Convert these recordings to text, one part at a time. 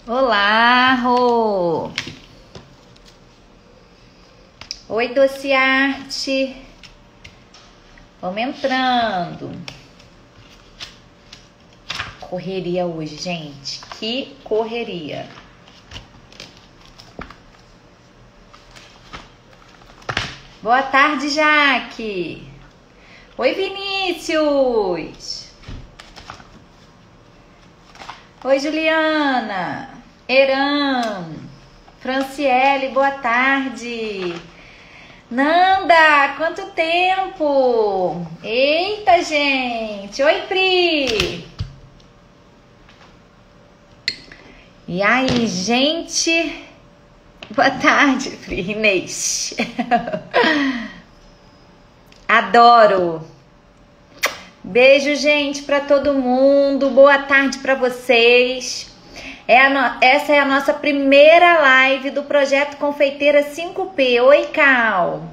Olá, Rô! Oi, Doce Arte! Vamos entrando. Correria hoje, gente. Que correria. Boa tarde, Jaque. Oi, Vinícius. Oi, Juliana. Eran. Franciele, boa tarde. Nanda, quanto tempo? Eita, gente. Oi, Pri. E aí, gente? Boa tarde, Pri. Inês. Adoro. Beijo, gente, para todo mundo. Boa tarde para vocês. Essa é a nossa primeira live do projeto Confeiteira 5P. Oi, Cal.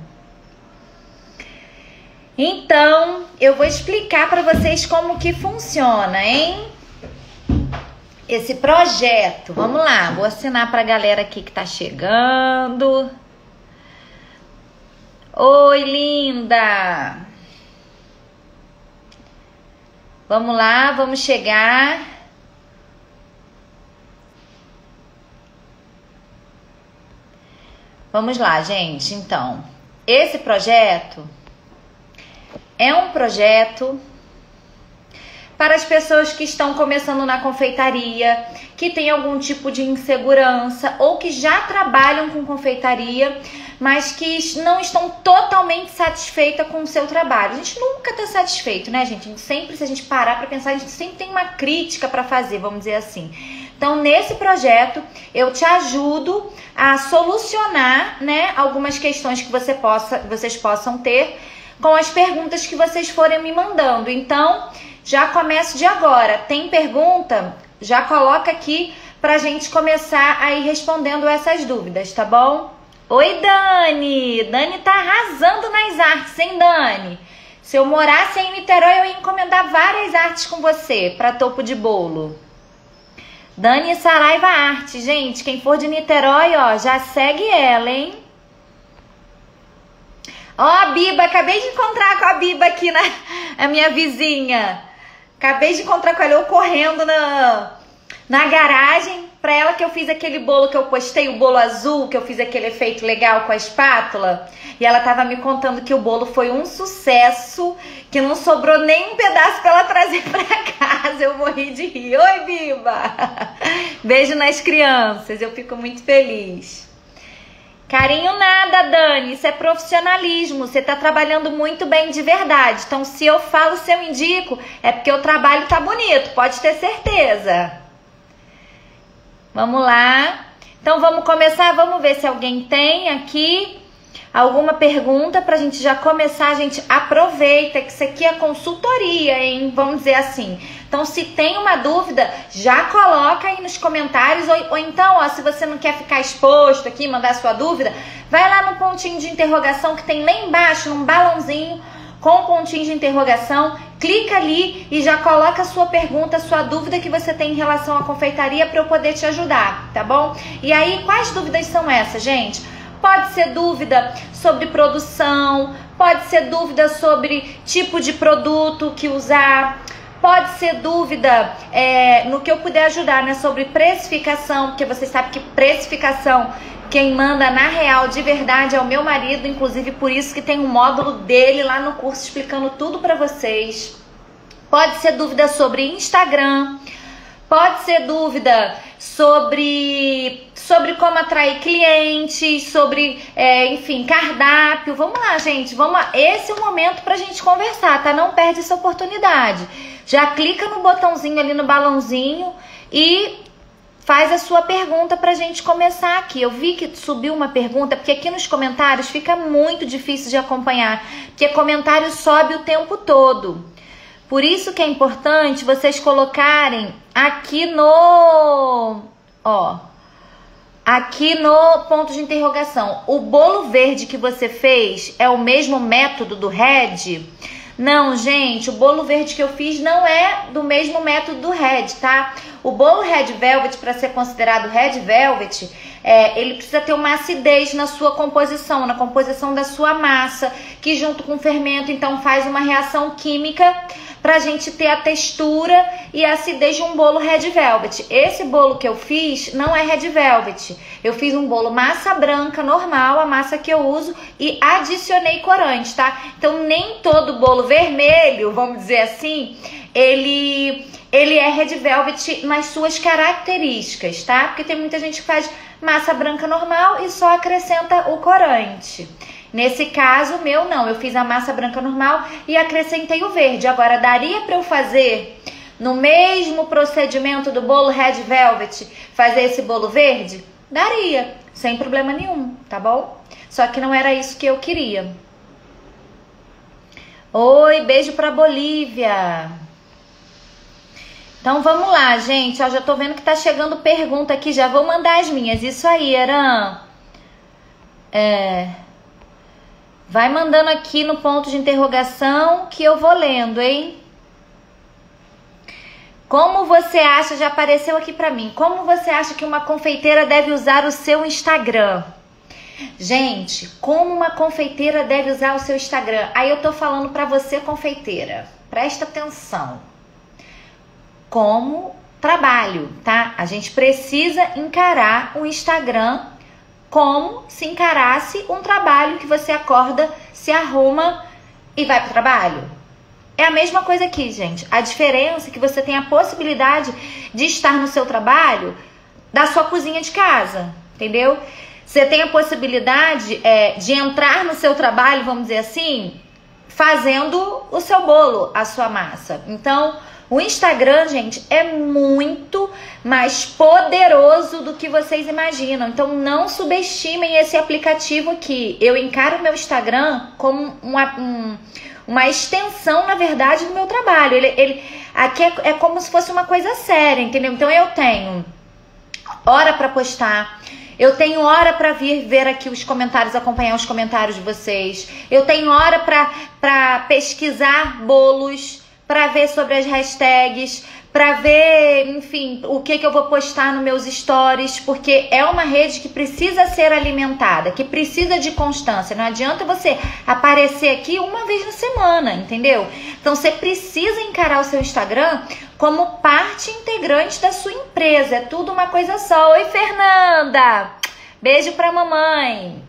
Então, eu vou explicar para vocês como que funciona, hein? Esse projeto. Vamos lá, vou assinar para a galera aqui que tá chegando. Oi, linda. Vamos lá, vamos chegar. Vamos lá, gente. Então, esse projeto é um projeto para as pessoas que estão começando na confeitaria, que tem algum tipo de insegurança ou que já trabalham com confeitaria, mas que não estão totalmente satisfeitas com o seu trabalho. A gente nunca está satisfeito, né, gente? A gente sempre, se a gente parar para pensar, a gente sempre tem uma crítica para fazer, vamos dizer assim. Então, nesse projeto, eu te ajudo a solucionar, né, algumas questões que vocês possam ter com as perguntas que vocês forem me mandando. Então, já começo de agora. Tem pergunta? Já coloca aqui pra gente começar a ir respondendo essas dúvidas, tá bom? Oi, Dani! Dani tá arrasando nas artes, hein, Dani? Se eu morasse em Niterói, eu ia encomendar várias artes com você pra topo de bolo. Dani Saraiva Arte, gente, quem for de Niterói, ó, já segue ela, hein? Ó, a Biba, acabei de encontrar com a Biba aqui, a minha vizinha. Acabei de encontrar com ela, eu correndo na garagem, pra ela que eu fiz aquele bolo que eu postei, o bolo azul, que eu fiz aquele efeito legal com a espátula. E ela tava me contando que o bolo foi um sucesso, que não sobrou nem um pedaço pra ela trazer pra casa. Eu morri de rir. Oi, Biba! Beijo nas crianças, eu fico muito feliz. Carinho nada, Dani, isso é profissionalismo, você tá trabalhando muito bem de verdade. Então, se eu falo, se eu indico, é porque o trabalho tá bonito, pode ter certeza. Vamos lá. Então, vamos começar, vamos ver se alguém tem aqui alguma pergunta pra gente já começar. A gente aproveita que isso aqui é consultoria, hein? Vamos dizer assim. Então, se tem uma dúvida, já coloca aí nos comentários. Ou então, ó, se você não quer ficar exposto aqui, mandar sua dúvida, vai lá no pontinho de interrogação que tem lá embaixo, num balãozinho com pontinho de interrogação. Clica ali e já coloca a sua pergunta, a sua dúvida que você tem em relação à confeitaria para eu poder te ajudar, tá bom? E aí, quais dúvidas são essas, gente? Pode ser dúvida sobre produção, pode ser dúvida sobre tipo de produto que usar, pode ser dúvida no que eu puder ajudar, né? Sobre precificação, porque você sabe que precificação, quem manda na real de verdade é o meu marido, inclusive por isso que tem um módulo dele lá no curso explicando tudo pra vocês. Pode ser dúvida sobre Instagram, pode ser dúvida sobre como atrair clientes, sobre, enfim, cardápio. Vamos lá, gente, vamos lá. Esse é o momento pra gente conversar, tá? Não perde essa oportunidade. Já clica no botãozinho ali no balãozinho e faz a sua pergunta pra gente começar aqui. Eu vi que subiu uma pergunta, porque aqui nos comentários fica muito difícil de acompanhar, porque comentário sobe o tempo todo. Por isso que é importante vocês colocarem aqui aqui no ponto de interrogação. O bolo verde que você fez é o mesmo método do Red? Não, gente, o bolo verde que eu fiz não é do mesmo método do Red, tá? O bolo Red Velvet, para ser considerado Red Velvet, ele precisa ter uma acidez na sua composição, na composição da sua massa, que junto com o fermento, então, faz uma reação química pra gente ter a textura e a acidez de um bolo Red Velvet. Esse bolo que eu fiz não é Red Velvet. Eu fiz um bolo massa branca normal, a massa que eu uso, e adicionei corante, tá? Então nem todo bolo vermelho, vamos dizer assim, ele é Red Velvet nas suas características, tá? Porque tem muita gente que faz massa branca normal e só acrescenta o corante. Nesse caso, meu não, eu fiz a massa branca normal e acrescentei o verde. Agora, daria para eu fazer no mesmo procedimento do bolo Red Velvet, fazer esse bolo verde? Daria, sem problema nenhum, tá bom? Só que não era isso que eu queria. Oi, beijo pra Bolívia. Então vamos lá, gente. Ó, já tô vendo que tá chegando pergunta aqui, já vou mandar as minhas. Isso aí, Eran. Vai mandando aqui no ponto de interrogação que eu vou lendo, hein? Como você acha, já apareceu aqui pra mim, como você acha que uma confeiteira deve usar o seu Instagram? Gente, como uma confeiteira deve usar o seu Instagram? Aí eu tô falando pra você, confeiteira, presta atenção. Como trabalho, tá? A gente precisa encarar o Instagram como se encarasse um trabalho que você acorda, se arruma e vai pro trabalho. É a mesma coisa aqui, gente. A diferença é que você tem a possibilidade de estar no seu trabalho da sua cozinha de casa, entendeu? Você tem a possibilidade de entrar no seu trabalho, vamos dizer assim, fazendo o seu bolo, a sua massa. Então, o Instagram, gente, é muito mais poderoso do que vocês imaginam. Então, não subestimem esse aplicativo aqui. Eu encaro o meu Instagram como uma extensão, na verdade, do meu trabalho. Aqui é como se fosse uma coisa séria, entendeu? Então, eu tenho hora para postar. Eu tenho hora para vir ver aqui os comentários, acompanhar os comentários de vocês. Eu tenho hora para pesquisar bolos, para ver sobre as hashtags, para ver, enfim, o que eu vou postar nos meus stories, porque é uma rede que precisa ser alimentada, que precisa de constância. Não adianta você aparecer aqui uma vez na semana, entendeu? Então você precisa encarar o seu Instagram como parte integrante da sua empresa. É tudo uma coisa só. Oi, Fernanda! Beijo pra mamãe!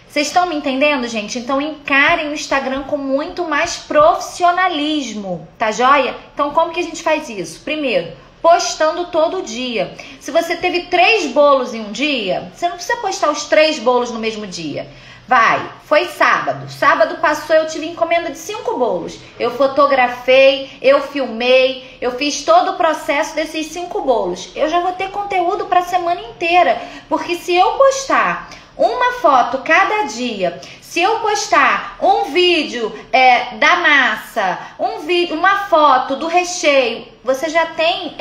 Vocês estão me entendendo, gente? Então encarem o Instagram com muito mais profissionalismo, tá joia? Então como que a gente faz isso? Primeiro, postando todo dia. Se você teve 3 bolos em um dia, você não precisa postar os 3 bolos no mesmo dia. Foi sábado. Sábado passou, eu tive encomenda de 5 bolos. Eu fotografei, eu filmei, eu fiz todo o processo desses 5 bolos. Eu já vou ter conteúdo para a semana inteira, porque se eu postar uma foto cada dia, se eu postar um vídeo da massa, uma foto do recheio, você já tem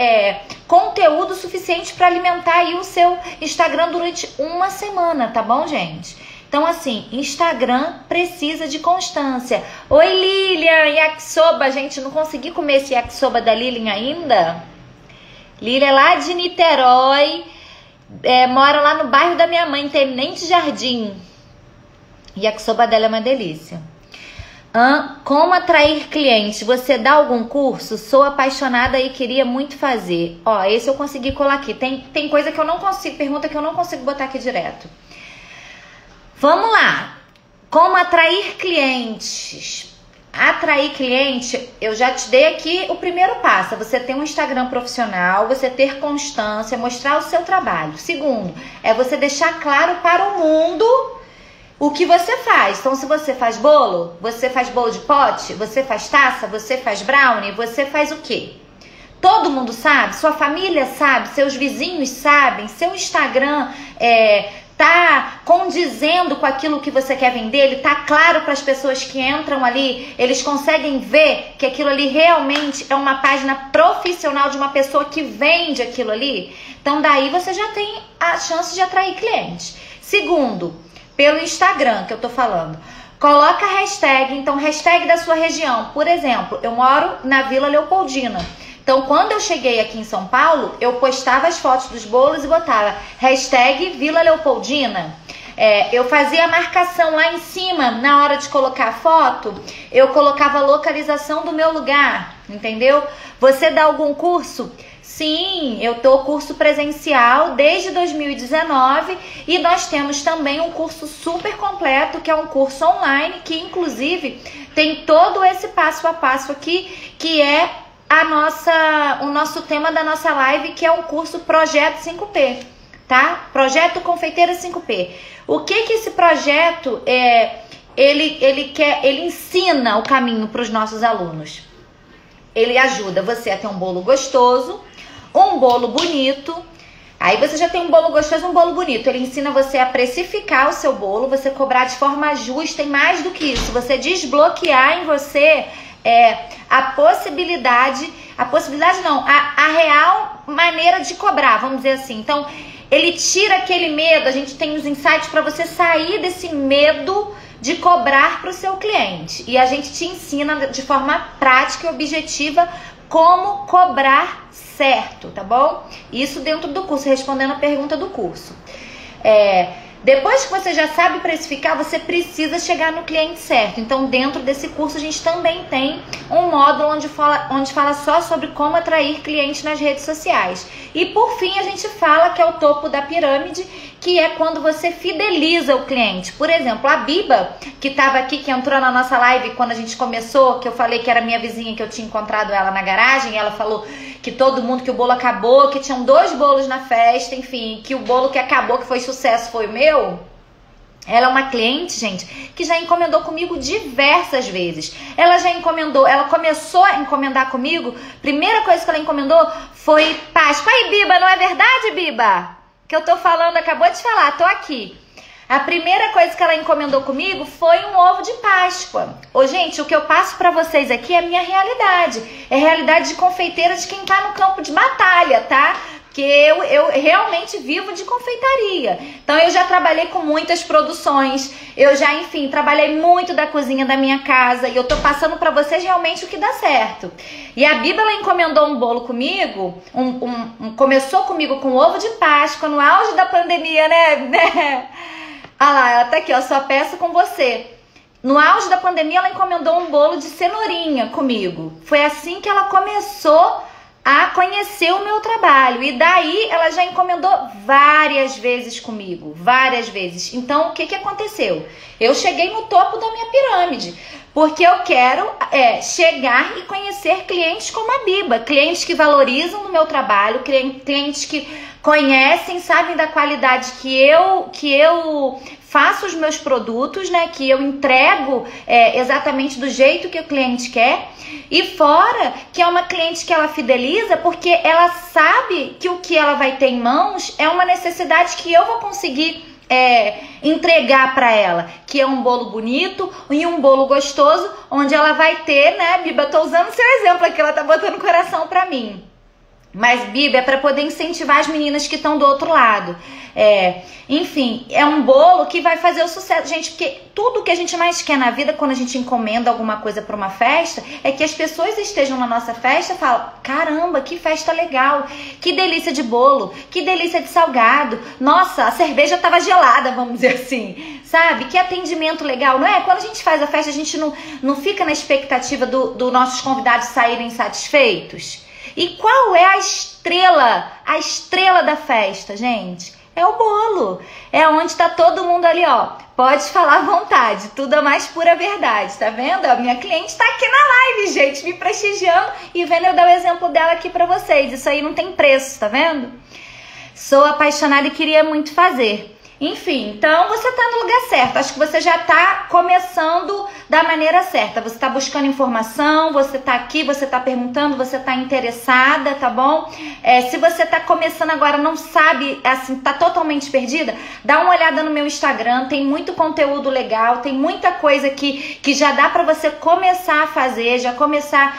conteúdo suficiente para alimentar aí o seu Instagram durante uma semana, tá bom, gente? Então, assim, Instagram precisa de constância. Oi, Lilian, yakisoba. Gente, não consegui comer esse yakisoba da Lilian ainda. Lilian é lá de Niterói. Mora lá no bairro da minha mãe, Tenente Jardim. Yakisoba dela é uma delícia. Como atrair clientes? Você dá algum curso? Sou apaixonada e queria muito fazer. Ó, esse eu consegui colar aqui. Tem coisa que eu não consigo, pergunta que eu não consigo botar aqui direto. Vamos lá. Como atrair clientes? Atrair cliente, eu já te dei aqui o primeiro passo. Você ter um Instagram profissional, você ter constância, mostrar o seu trabalho. Segundo, é você deixar claro para o mundo o que você faz. Então, se você faz bolo de pote, você faz taça, você faz brownie, você faz o quê? Todo mundo sabe, sua família sabe, seus vizinhos sabem, seu Instagram tá condizendo com aquilo que você quer vender, ele tá claro para as pessoas que entram ali, eles conseguem ver que aquilo ali realmente é uma página profissional de uma pessoa que vende aquilo ali. Então daí você já tem a chance de atrair clientes. Segundo, pelo Instagram que eu tô falando, coloca a hashtag, então hashtag da sua região. Por exemplo, eu moro na Vila Leopoldina. Então, quando eu cheguei aqui em São Paulo, eu postava as fotos dos bolos e botava hashtag Vila Leopoldina. Eu fazia a marcação lá em cima, na hora de colocar a foto, eu colocava a localização do meu lugar, entendeu? Você dá algum curso? Sim, eu dou curso presencial desde 2019 e nós temos também um curso super completo, que é um curso online, que inclusive tem todo esse passo a passo aqui, que é o nosso tema da nossa live, que é um curso Projeto 5P, tá? Projeto Confeiteira 5P. O que esse projeto ele ensina o caminho para os nossos alunos? Ele ajuda você a ter um bolo gostoso, um bolo bonito. Aí você já tem um bolo gostoso, um bolo bonito. Ele ensina você a precificar o seu bolo, você cobrar de forma justa e mais do que isso, você desbloquear em você a real maneira de cobrar, vamos dizer assim. Então, ele tira aquele medo, a gente tem os insights para você sair desse medo de cobrar para o seu cliente. E a gente te ensina de forma prática e objetiva como cobrar certo, tá bom? Isso dentro do curso, respondendo a pergunta do curso. Depois que você já sabe precificar, você precisa chegar no cliente certo. Então, dentro desse curso, a gente também tem um módulo onde fala só sobre como atrair clientes nas redes sociais. E, por fim, a gente fala que é o topo da pirâmide, que é quando você fideliza o cliente. Por exemplo, a Biba, que estava aqui, que entrou na nossa live quando a gente começou, que eu falei que era minha vizinha, que eu tinha encontrado ela na garagem, e ela falou que todo mundo, que o bolo acabou, que tinham 2 bolos na festa, enfim, que o bolo que acabou, que foi sucesso, foi o meu. Ela é uma cliente, gente, que já encomendou comigo diversas vezes. Ela começou a encomendar comigo, primeira coisa que ela encomendou foi Páscoa. Aí, Biba, não é verdade, Biba? Que eu tô falando, acabou de falar, tô aqui. A primeira coisa que ela encomendou comigo foi um ovo de Páscoa. Gente, o que eu passo pra vocês aqui é a minha realidade. É a realidade de confeiteira de quem tá no campo de batalha, tá? Porque eu realmente vivo de confeitaria. Então, eu já trabalhei com muitas produções. Eu já, enfim, trabalhei muito da cozinha da minha casa. E eu tô passando pra vocês realmente o que dá certo. E a Bíblia, ela encomendou um bolo comigo. Começou comigo com ovo de Páscoa, no auge da pandemia, né? Olha lá, ela tá aqui, ó, só peço com você. No auge da pandemia, ela encomendou um bolo de cenourinha comigo. Foi assim que ela começou a conhecer o meu trabalho. E daí, ela já encomendou várias vezes comigo. Várias vezes. Então, o que aconteceu? Eu cheguei no topo da minha pirâmide. Porque eu quero chegar e conhecer clientes como a Biba. Clientes que valorizam o meu trabalho. Clientes que conhecem, sabem da qualidade que eu faço os meus produtos, né? Que eu entrego exatamente do jeito que o cliente quer. E fora que é uma cliente que ela fideliza porque ela sabe que o que ela vai ter em mãos é uma necessidade que eu vou conseguir entregar para ela, que é um bolo bonito e um bolo gostoso, onde ela vai ter, né, Biba? Tô usando seu exemplo aqui, ela tá botando coração para mim. Mas, Biba, é para poder incentivar as meninas que estão do outro lado. Enfim, é um bolo que vai fazer o sucesso. Gente, porque tudo que a gente mais quer na vida, quando a gente encomenda alguma coisa para uma festa, é que as pessoas estejam na nossa festa e falam: caramba, que festa legal, que delícia de bolo, que delícia de salgado. Nossa, a cerveja estava gelada, vamos dizer assim. Sabe? Que atendimento legal, não é? Quando a gente faz a festa, a gente não fica na expectativa dos nossos convidados saírem satisfeitos. E qual é a estrela da festa, gente? É o bolo. É onde tá todo mundo ali, ó. Pode falar à vontade, tudo a mais pura verdade, tá vendo? A minha cliente tá aqui na live, gente, me prestigiando e vendo eu dar o exemplo dela aqui pra vocês. Isso aí não tem preço, tá vendo? Sou apaixonada e queria muito fazer. Enfim, então você tá no lugar certo. Acho que você já tá começando da maneira certa. Você tá buscando informação, você tá aqui, você tá perguntando, você tá interessada, tá bom? Se você tá começando agora, não sabe, assim, tá totalmente perdida, dá uma olhada no meu Instagram, tem muito conteúdo legal, tem muita coisa que já dá pra você começar a fazer, já começar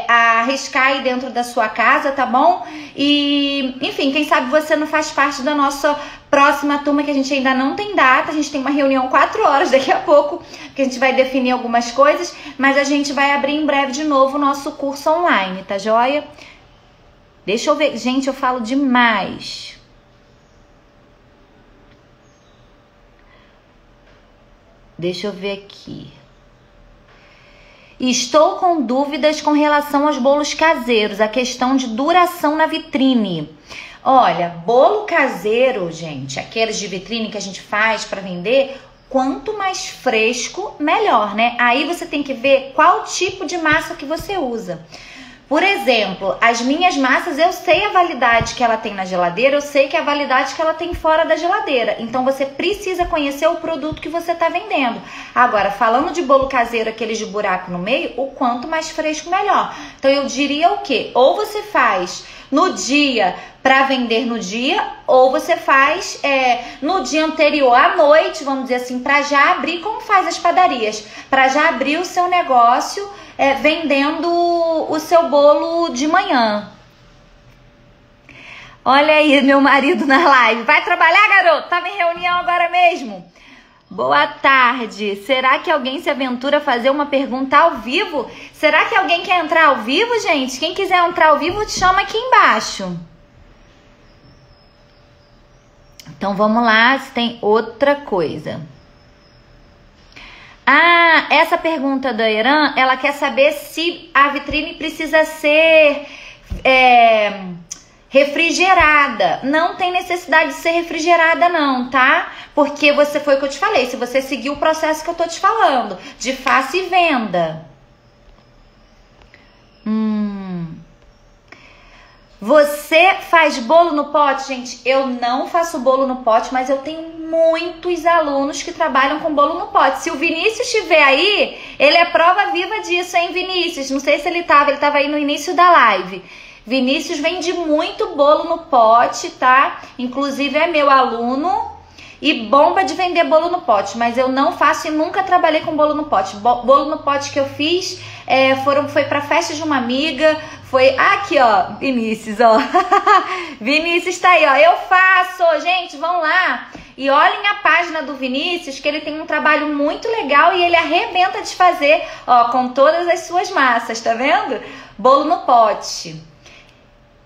a arriscar aí dentro da sua casa, tá bom? E, enfim, quem sabe você não faz parte da nossa Próxima turma que a gente ainda não tem data, a gente tem uma reunião 4 horas daqui a pouco, que a gente vai definir algumas coisas, mas a gente vai abrir em breve de novo o nosso curso online, tá joia? Deixa eu ver, gente, eu falo demais. Deixa eu ver aqui. Estou com dúvidas com relação aos bolos caseiros, a questão de duração na vitrine. Olha, bolo caseiro, gente, aqueles de vitrine que a gente faz para vender, quanto mais fresco, melhor, né? Aí você tem que ver qual tipo de massa que você usa. Por exemplo, as minhas massas, eu sei a validade que ela tem na geladeira, eu sei que é a validade que ela tem fora da geladeira. Então, você precisa conhecer o produto que você está vendendo. Agora, falando de bolo caseiro, aqueles de buraco no meio, o quanto mais fresco, melhor. Então, eu diria o quê? Ou você faz no dia para vender no dia, ou você faz no dia anterior à noite, vamos dizer assim, para já abrir, como faz as padarias, para já abrir o seu negócio vendendo o seu bolo de manhã. Olha aí meu marido na live. Vai trabalhar, garoto? Tava em reunião agora mesmo. Boa tarde. Será que alguém se aventura a fazer uma pergunta ao vivo? Será que alguém quer entrar ao vivo, gente? Quem quiser entrar ao vivo, chama aqui embaixo. Então vamos lá, se tem outra coisa. Ah, essa pergunta da Eran, ela quer saber se a vitrine precisa ser refrigerada. Não tem necessidade de ser refrigerada não, tá? Porque foi o que eu te falei, se você seguir o processo que eu tô te falando, de faça e venda. Você faz bolo no pote? Gente, eu não faço bolo no pote, mas eu tenho muitos alunos que trabalham com bolo no pote. Se o Vinícius estiver aí, ele é prova viva disso, hein, Vinícius? Não sei se ele tava aí no início da live. Vinícius vende muito bolo no pote, tá? Inclusive é meu aluno e bomba de vender bolo no pote, mas eu não faço e nunca trabalhei com bolo no pote. Bolo no pote que eu fiz foi pra festa de uma amiga, foi aqui, ó, Vinícius, ó. Vinícius tá aí, ó. Eu faço, gente, vão lá e olhem a página do Vinícius, que ele tem um trabalho muito legal e ele arrebenta de fazer, ó, com todas as suas massas, tá vendo? Bolo no pote.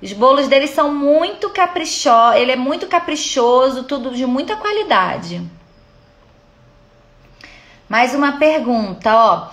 Os bolos dele são muito caprichosos, ele é muito caprichoso, tudo de muita qualidade. Mais uma pergunta, ó.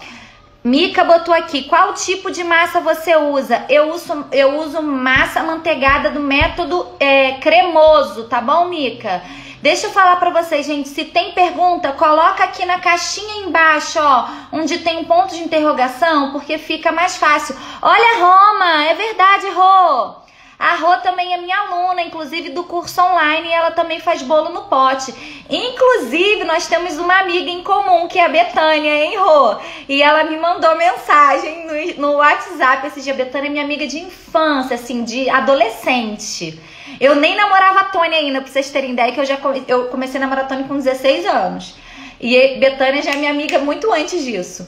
Mica botou aqui, qual tipo de massa você usa? Eu uso massa amanteigada do método cremoso, tá bom, Mica? Deixa eu falar pra vocês, gente, se tem pergunta, coloca aqui na caixinha embaixo, ó, onde tem um ponto de interrogação, porque fica mais fácil. Olha, Roma, é verdade, Rô. A Rô também é minha aluna, inclusive do curso online, e ela também faz bolo no pote. Inclusive, nós temos uma amiga em comum, que é a Betânia, hein, Rô? E ela me mandou mensagem no WhatsApp esse dia. A Betânia é minha amiga de infância, assim, de adolescente. Eu nem namorava a Tônia ainda, pra vocês terem ideia, que eu comecei a namorar a Tônia com 16 anos. E Betânia já é minha amiga muito antes disso.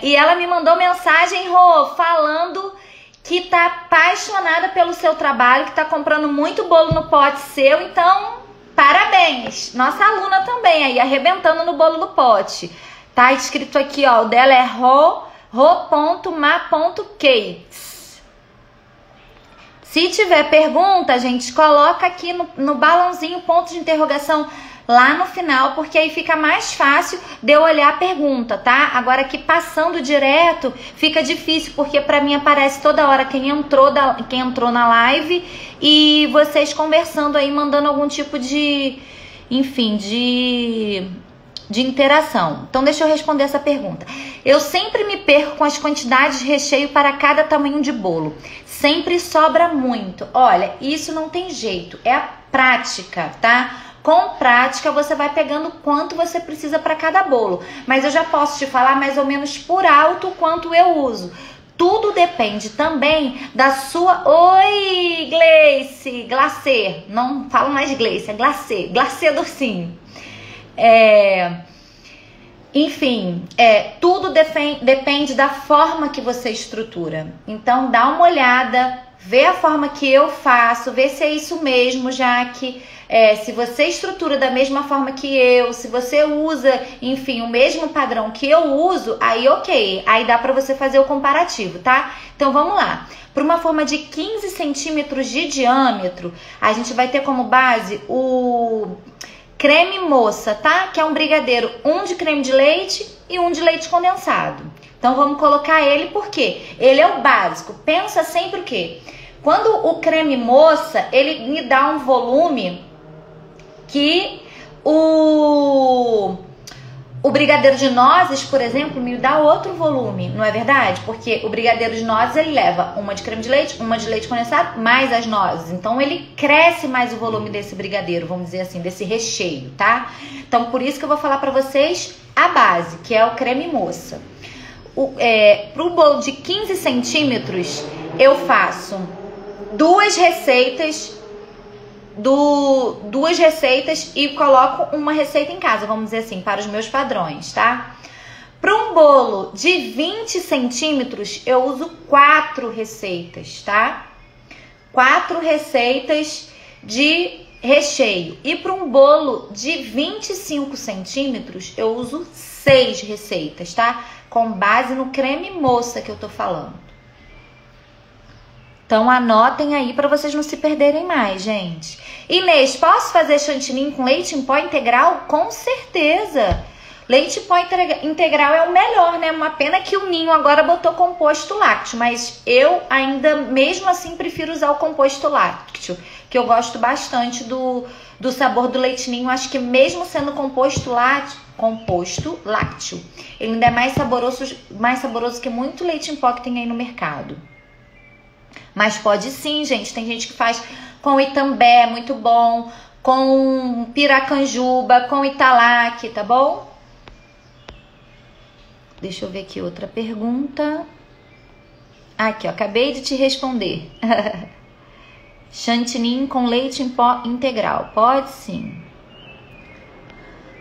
E ela me mandou mensagem, Rô, falando que tá apaixonada pelo seu trabalho, que tá comprando muito bolo no pote seu, então parabéns! Nossa aluna também aí, arrebentando no bolo no pote. Tá escrito aqui, ó, o dela é ro.ma.cakes. Se tiver pergunta, gente, coloca aqui no balãozinho ponto de interrogação lá no final, porque aí fica mais fácil de eu olhar a pergunta, tá? Agora aqui passando direto fica difícil, porque pra mim aparece toda hora quem entrou na live e vocês conversando aí, mandando algum tipo de, enfim, de interação. Então deixa eu responder essa pergunta. Eu sempre me perco com as quantidades de recheio para cada tamanho de bolo. Sempre sobra muito. Olha, isso não tem jeito, é a prática, tá? Com prática, você vai pegando quanto você precisa para cada bolo. Mas eu já posso te falar mais ou menos por alto quanto eu uso. Tudo depende também da sua... Oi, Gleice, glacê. Não falo mais Gleice, é glacê. Glacê docinho. Enfim, tudo depende da forma que você estrutura. Então, dá uma olhada, vê a forma que eu faço, vê se é isso mesmo, Jaque. Se você estrutura da mesma forma que eu, se você usa, enfim, o mesmo padrão que eu uso, aí ok, aí dá pra você fazer o comparativo, tá? Então vamos lá. Para uma forma de 15 centímetros de diâmetro, a gente vai ter como base o creme moça, tá? Que é um brigadeiro, um de creme de leite e um de leite condensado. Então vamos colocar ele porque ele é o básico. Pensa sempre o quê? Quando o creme moça, ele me dá um volume que o brigadeiro de nozes, por exemplo, me dá outro volume, não é verdade? Porque o brigadeiro de nozes, ele leva uma de creme de leite, uma de leite condensado, mais as nozes. Então, ele cresce mais o volume desse brigadeiro, vamos dizer assim, desse recheio, tá? Então, por isso que eu vou falar pra vocês a base, que é o creme moça. Pro bolo de 15 centímetros, eu faço duas receitas e coloco uma receita em casa, vamos dizer assim, para os meus padrões, tá? Para um bolo de 20 centímetros, eu uso 4 receitas, tá? 4 receitas de recheio. E para um bolo de 25 centímetros, eu uso 6 receitas, tá? Com base no creme moça que eu tô falando. Então, anotem aí para vocês não se perderem mais, gente. Inês, posso fazer chantilly com leite em pó integral? Com certeza. Leite em pó integral é o melhor, né? Uma pena que o Ninho agora botou composto lácteo, mas eu ainda, mesmo assim, prefiro usar o composto lácteo, que eu gosto bastante do sabor do leite Ninho. Acho que mesmo sendo composto lácteo, ele ainda é mais saboroso que muito leite em pó que tem aí no mercado. Mas pode sim, gente. Tem gente que faz com Itambé, muito bom. Com Piracanjuba, com Italac, tá bom? Deixa eu ver aqui outra pergunta. Aqui, ó. Acabei de te responder. Chantilly com leite em pó integral. Pode sim.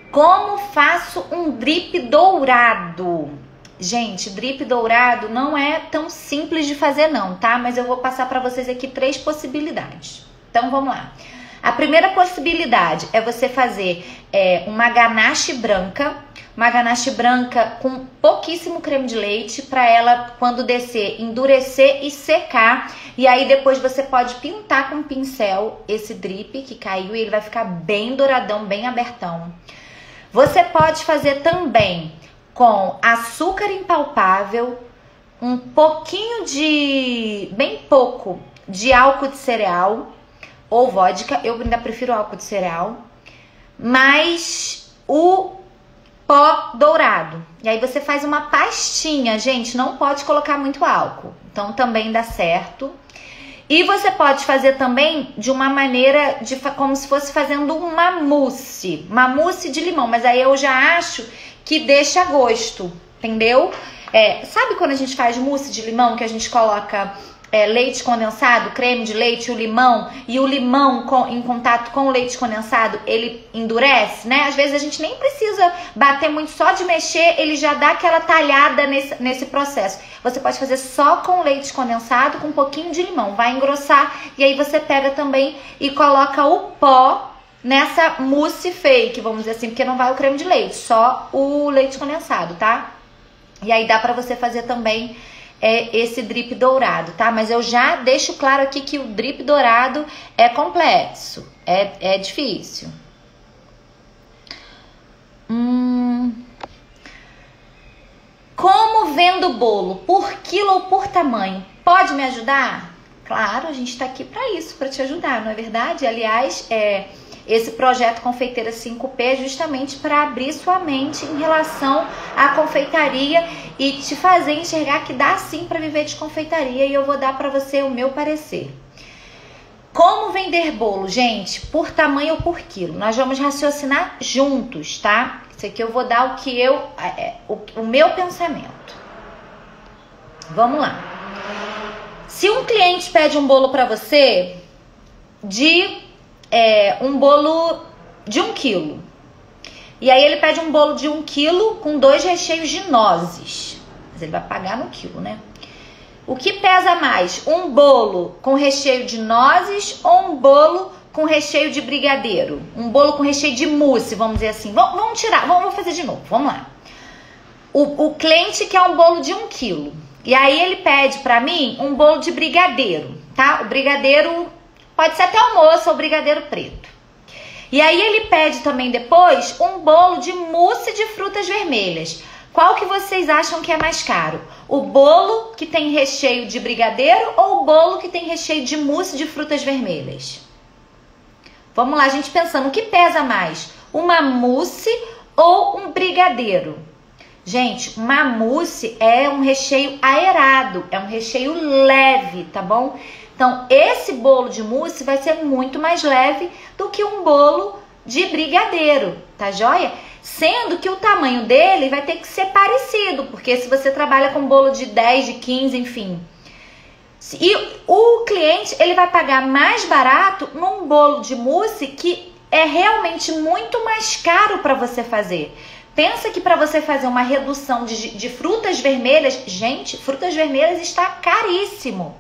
Como faço um drip dourado? Gente, drip dourado não é tão simples de fazer não, tá? Mas eu vou passar para vocês aqui 3 possibilidades. Então, vamos lá. A primeira possibilidade é você fazer uma ganache branca. Uma ganache branca com pouquíssimo creme de leite para ela, quando descer, endurecer e secar. E aí depois você pode pintar com um pincel esse drip que caiu e ele vai ficar bem douradão, bem abertão. Você pode fazer também com açúcar impalpável, um pouquinho bem pouco de álcool de cereal ou vodka, eu ainda prefiro álcool de cereal, mais o pó dourado. E aí você faz uma pastinha, gente, não pode colocar muito álcool, então também dá certo. E você pode fazer também de uma maneira, como se fosse fazendo uma mousse de limão, mas aí eu já acho que deixa gosto, entendeu? Sabe quando a gente faz mousse de limão, que a gente coloca leite condensado, creme de leite, o limão, e o limão em contato com o leite condensado, ele endurece, né? Às vezes a gente nem precisa bater muito, só de mexer, ele já dá aquela talhada nesse processo. Você pode fazer só com leite condensado, com um pouquinho de limão, vai engrossar, e aí você pega também e coloca o pó nessa mousse fake, vamos dizer assim, porque não vai o creme de leite, só o leite condensado, tá? E aí dá pra você fazer também esse drip dourado, tá? Mas eu já deixo claro aqui que o drip dourado é complexo, é difícil. Como vendo bolo? Por quilo ou por tamanho? Pode me ajudar? Claro, a gente tá aqui pra isso, pra te ajudar, não é verdade? Aliás, esse projeto Confeiteira 5P é justamente para abrir sua mente em relação à confeitaria e te fazer enxergar que dá sim para viver de confeitaria, e eu vou dar para você o meu parecer. Como vender bolo, gente? Por tamanho ou por quilo? Nós vamos raciocinar juntos, tá? Isso aqui eu vou dar o meu pensamento. Vamos lá. Se um cliente pede um bolo para você um bolo de 1 quilo. E aí ele pede um bolo de 1 quilo com 2 recheios de nozes. Mas ele vai pagar no quilo, né? O que pesa mais? Um bolo com recheio de nozes ou um bolo com recheio de brigadeiro? Um bolo com recheio de mousse, vamos dizer assim. Vamos tirar, vamos fazer de novo, vamos lá. O cliente quer um bolo de 1 quilo. E aí ele pede pra mim um bolo de brigadeiro, tá? O brigadeiro pode ser até almoço ou brigadeiro preto. E aí ele pede também depois um bolo de mousse de frutas vermelhas. Qual que vocês acham que é mais caro? O bolo que tem recheio de brigadeiro ou o bolo que tem recheio de mousse de frutas vermelhas? Vamos lá, a gente pensando, o que pesa mais? Uma mousse ou um brigadeiro? Gente, uma mousse é um recheio aerado, é um recheio leve, tá bom? Então, esse bolo de mousse vai ser muito mais leve do que um bolo de brigadeiro, tá joia? Sendo que o tamanho dele vai ter que ser parecido, porque se você trabalha com bolo de 10, de 15, enfim. E o cliente, ele vai pagar mais barato num bolo de mousse que é realmente muito mais caro para você fazer. Pensa que para você fazer uma redução de frutas vermelhas, gente, frutas vermelhas está caríssimo.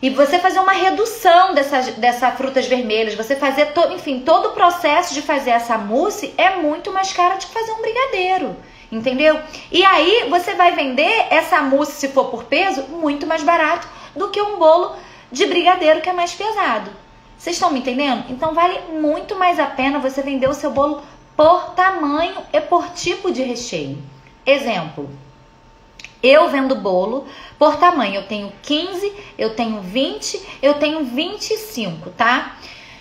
E você fazer uma redução dessa frutas vermelhas, você fazer, enfim, todo o processo de fazer essa mousse é muito mais caro do que fazer um brigadeiro, entendeu? E aí você vai vender essa mousse, se for por peso, muito mais barato do que um bolo de brigadeiro que é mais pesado. Vocês estão me entendendo? Então vale muito mais a pena você vender o seu bolo por tamanho e por tipo de recheio. Exemplo. Eu vendo bolo por tamanho, eu tenho 15, eu tenho 20, eu tenho 25, tá?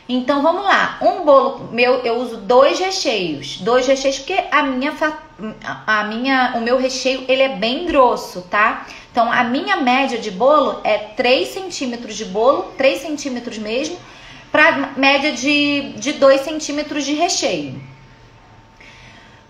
Então, vamos lá. Um bolo meu, eu uso 2 recheios. 2 recheios porque o meu recheio, ele é bem grosso, tá? Então, a minha média de bolo é 3 centímetros de bolo, 3 centímetros mesmo, para média de 2 centímetros de recheio.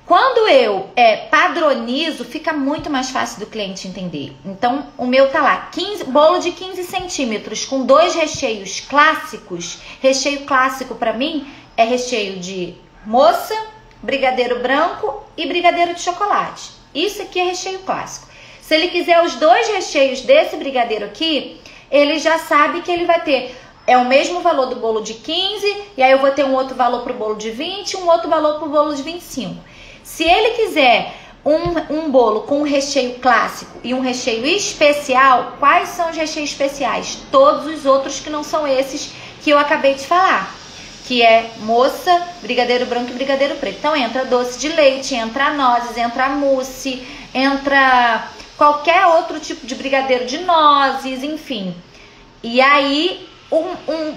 Quando eu padronizo, fica muito mais fácil do cliente entender. Então, o meu tá lá, bolo de 15 centímetros com 2 recheios clássicos. Recheio clássico para mim é recheio de moça, brigadeiro branco e brigadeiro de chocolate. Isso aqui é recheio clássico. Se ele quiser os 2 recheios desse brigadeiro aqui, ele já sabe que ele vai ter... É o mesmo valor do bolo de 15, e aí eu vou ter um outro valor pro bolo de 20 e um outro valor pro bolo de 25. Se ele quiser um bolo com um recheio clássico e um recheio especial, quais são os recheios especiais? Todos os outros que não são esses que eu acabei de falar, que é moça, brigadeiro branco e brigadeiro preto. Então entra doce de leite, entra nozes, entra mousse, entra qualquer outro tipo de brigadeiro de nozes, enfim. E aí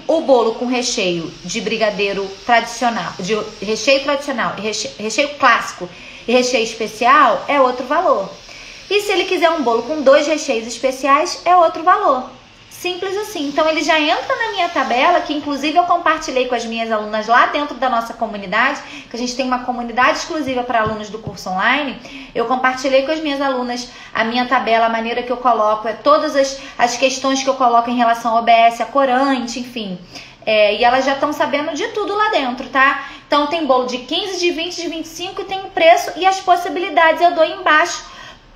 o bolo com recheio de brigadeiro tradicional, de recheio tradicional, recheio clássico e recheio especial é outro valor. E se ele quiser um bolo com 2 recheios especiais, é outro valor. Simples assim. Então ele já entra na minha tabela, que inclusive eu compartilhei com as minhas alunas lá dentro da nossa comunidade, que a gente tem uma comunidade exclusiva para alunos do curso online. Eu compartilhei com as minhas alunas a minha tabela, a maneira que eu coloco, todas as questões que eu coloco em relação ao OBS, a corante, enfim. E elas já estão sabendo de tudo lá dentro, tá? Então tem bolo de 15, de 20, de 25 e tem o preço e as possibilidades eu dou aí embaixo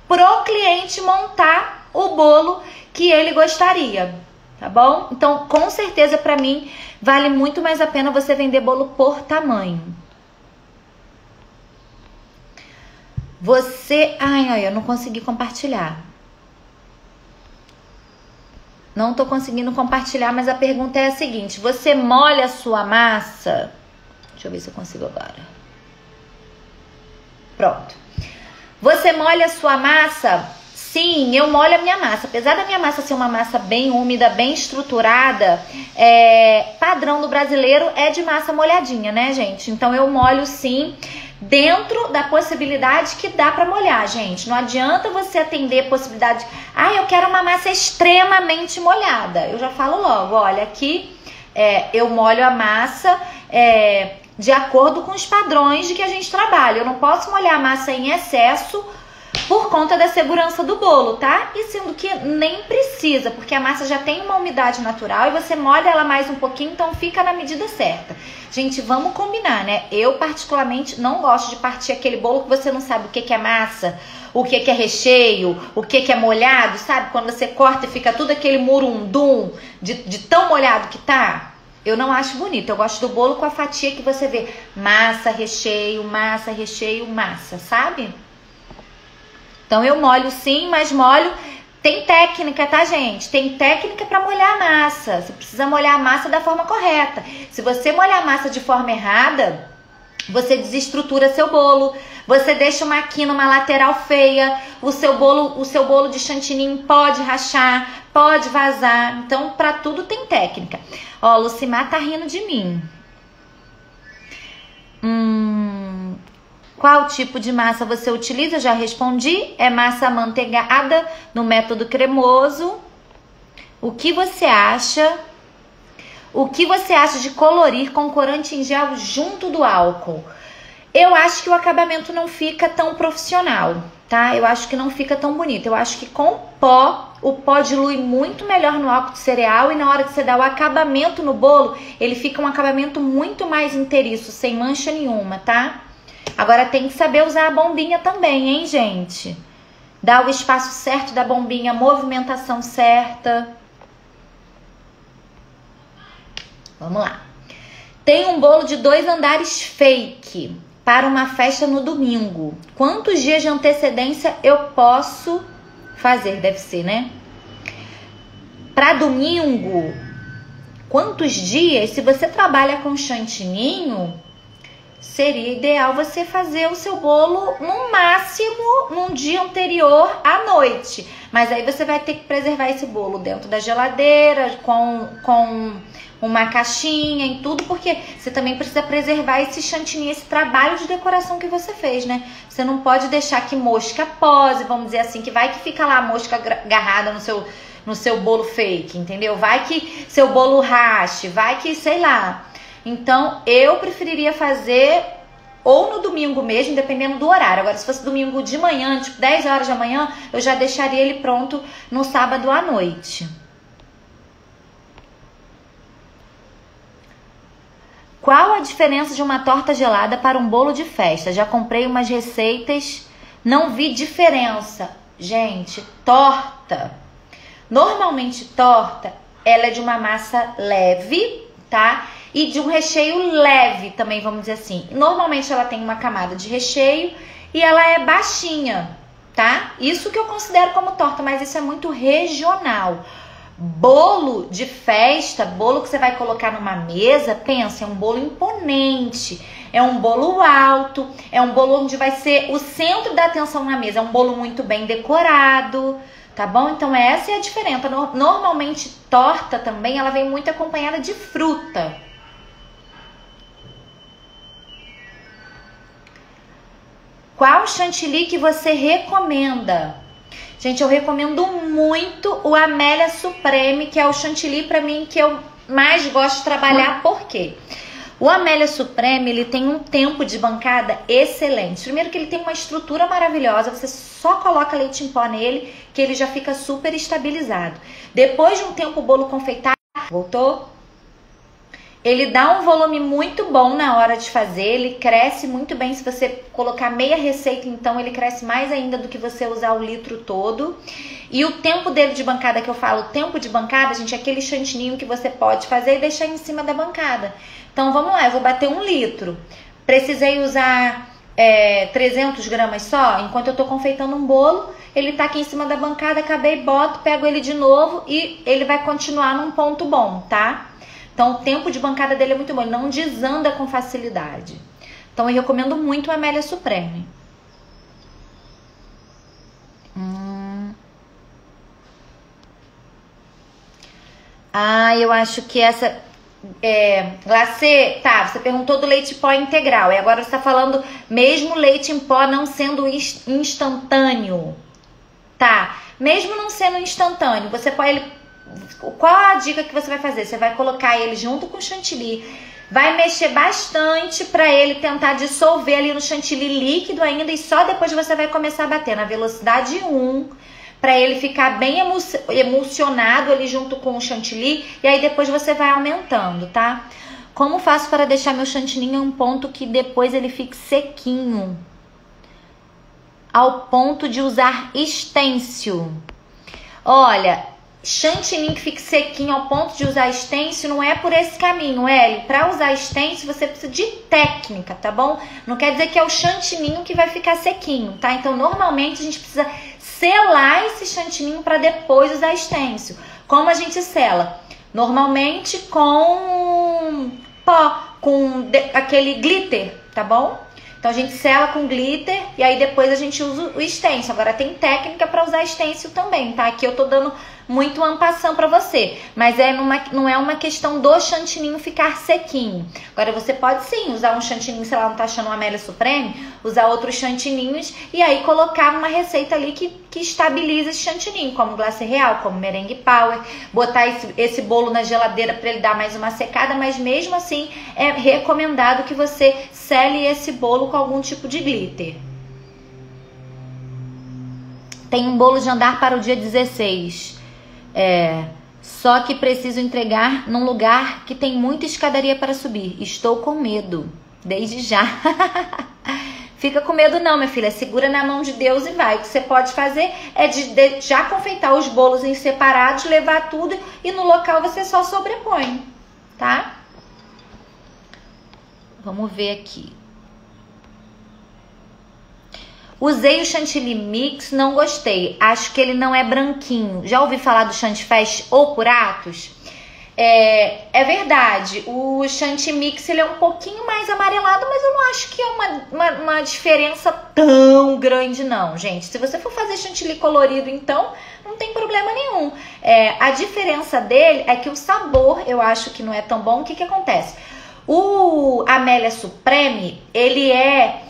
pro cliente montar o bolo que ele gostaria, tá bom? Então, com certeza, pra mim, vale muito mais a pena você vender bolo por tamanho. Ai, eu não consegui compartilhar. Não tô conseguindo compartilhar, mas a pergunta é a seguinte. Você molha a sua massa? Deixa eu ver se eu consigo agora. Pronto. Você molha a sua massa? Sim, eu molho a minha massa. Apesar da minha massa ser uma massa bem úmida, bem estruturada, padrão do brasileiro é de massa molhadinha, né, gente? Então eu molho sim, dentro da possibilidade que dá pra molhar, gente. Não adianta você atender a possibilidade, eu quero uma massa extremamente molhada. Eu já falo logo, olha, aqui eu molho a massa de acordo com os padrões de que a gente trabalha. Eu não posso molhar a massa em excesso, por conta da segurança do bolo, tá? E sendo que nem precisa, porque a massa já tem uma umidade natural e você molha ela mais um pouquinho, então fica na medida certa. Gente, vamos combinar, né? Eu particularmente não gosto de partir aquele bolo que você não sabe o que é massa, o que é recheio, o que é molhado, sabe? Quando você corta e fica tudo aquele murundum de tão molhado que tá. Eu não acho bonito, eu gosto do bolo com a fatia que você vê massa, recheio, massa, sabe? Então eu molho sim, mas molho... Tem técnica, tá, gente? Tem técnica para molhar a massa. Você precisa molhar a massa da forma correta. Se você molhar a massa de forma errada, você desestrutura seu bolo. Você deixa uma quina, uma lateral feia. O seu bolo de chantininho pode rachar, pode vazar. Então, para tudo tem técnica. Ó, Lucimar tá rindo de mim. Qual tipo de massa você utiliza? Já respondi. É massa amanteigada no método cremoso. O que você acha? O que você acha de colorir com corante em gel junto do álcool? Eu acho que o acabamento não fica tão profissional, tá? Eu acho que não fica tão bonito. Eu acho que com pó, o pó dilui muito melhor no álcool de cereal e na hora que você dá o acabamento no bolo, ele fica um acabamento muito mais inteiriço, sem mancha nenhuma, tá? Agora tem que saber usar a bombinha também, hein, gente? Dar o espaço certo da bombinha, a movimentação certa. Vamos lá. Tem um bolo de 2 andares fake para uma festa no domingo. Quantos dias de antecedência eu posso fazer? Deve ser, né? Para domingo, quantos dias? Se você trabalha com chantininho, seria ideal você fazer o seu bolo no máximo num dia anterior à noite. Mas aí você vai ter que preservar esse bolo dentro da geladeira, com uma caixinha e tudo, porque você também precisa preservar esse chantilly, esse trabalho de decoração que você fez, né? Você não pode deixar que mosca pose, vamos dizer assim, que vai que fica lá a mosca agarrada no seu bolo fake, entendeu? Vai que seu bolo rache, vai que, sei lá. Então, eu preferiria fazer ou no domingo mesmo, dependendo do horário. Agora, se fosse domingo de manhã, tipo 10 horas da manhã, eu já deixaria ele pronto no sábado à noite. Qual a diferença de uma torta gelada para um bolo de festa? Já comprei umas receitas, não vi diferença. Gente, torta. Normalmente, torta, ela é de uma massa leve, tá? E de um recheio leve também, vamos dizer assim. Normalmente ela tem uma camada de recheio e ela é baixinha, tá? Isso que eu considero como torta, mas isso é muito regional. Bolo de festa, bolo que você vai colocar numa mesa, pensa, é um bolo imponente, é um bolo alto, é um bolo onde vai ser o centro da atenção na mesa, é um bolo muito bem decorado, tá bom? Então essa é a diferença. Normalmente torta também, ela vem muito acompanhada de fruta. Qual chantilly que você recomenda? Gente, eu recomendo muito o Amélia Supreme, que é o chantilly pra mim que eu mais gosto de trabalhar. Por quê? O Amélia Supreme, ele tem um tempo de bancada excelente. Primeiro que ele tem uma estrutura maravilhosa, você só coloca leite em pó nele, que ele já fica super estabilizado. Depois de um tempo o bolo confeitado, voltou? Ele dá um volume muito bom na hora de fazer, ele cresce muito bem. Se você colocar meia receita, então ele cresce mais ainda do que você usar o litro todo. E o tempo dele de bancada, que eu falo, tempo de bancada, gente, é aquele chantininho que você pode fazer e deixar em cima da bancada. Então vamos lá, eu vou bater 1 litro. Precisei usar 300 gramas só, enquanto eu tô confeitando um bolo, ele tá aqui em cima da bancada, acabei, boto, pego ele de novo e ele vai continuar num ponto bom, tá? Então, o tempo de bancada dele é muito bom, ele não desanda com facilidade. Então, eu recomendo muito o Amélia Supreme. Eu acho que essa... glacê, tá, você perguntou do leite em pó integral. E agora você tá falando mesmo leite em pó não sendo instantâneo. Tá, mesmo não sendo instantâneo, você pode... Qual a dica que você vai fazer? Você vai colocar ele junto com o chantilly, Vai mexer bastante para ele tentar dissolver ali no chantilly líquido ainda e só depois você vai começar a bater na velocidade 1, para ele ficar bem emulsionado ali junto com o chantilly e aí depois você vai aumentando, tá? Como faço para deixar meu chantilly em um ponto que depois ele fique sequinho? Ao ponto de usar stencil. Olha, chantilly que fique sequinho ao ponto de usar stencil não é por esse caminho, Hélio. Para usar stencil você precisa de técnica, tá bom? Não quer dizer que é o chantilly que vai ficar sequinho, tá? Então normalmente a gente precisa selar esse chantilly para depois usar stencil. Como a gente sela? Normalmente com pó, com aquele glitter, tá bom? Então a gente sela com glitter e aí depois a gente usa o stencil. Agora tem técnica para usar stencil também, tá? Aqui eu tô dando muito ampassão para você, mas não é uma questão do chantilly ficar sequinho. Agora você pode sim usar um chantilly, sei lá, não tá achando uma Amélia Supreme, usar outros chantillinhos e aí colocar uma receita ali que estabiliza esse chantilly, como glacê real, como merengue power, botar esse bolo na geladeira para ele dar mais uma secada, mas mesmo assim é recomendado que você sele esse bolo com algum tipo de glitter. Tem um bolo de andar para o dia 16. Só que preciso entregar num lugar que tem muita escadaria para subir. Estou com medo, desde já. Fica com medo não, minha filha. Segura na mão de Deus e vai. O que você pode fazer é de já confeitar os bolos em separados, levar tudo e no local você só sobrepõe, tá? Vamos ver aqui. Usei o chantilly mix, não gostei. Acho que ele não é branquinho. Já ouvi falar do chantifest ou por Atos? É verdade. O chantilly mix ele é um pouquinho mais amarelado, mas eu não acho que é uma diferença tão grande não, gente. Se você for fazer chantilly colorido, então, não tem problema nenhum. A diferença dele é que o sabor, eu acho que não é tão bom. O que acontece? O Amélia Supreme, ele é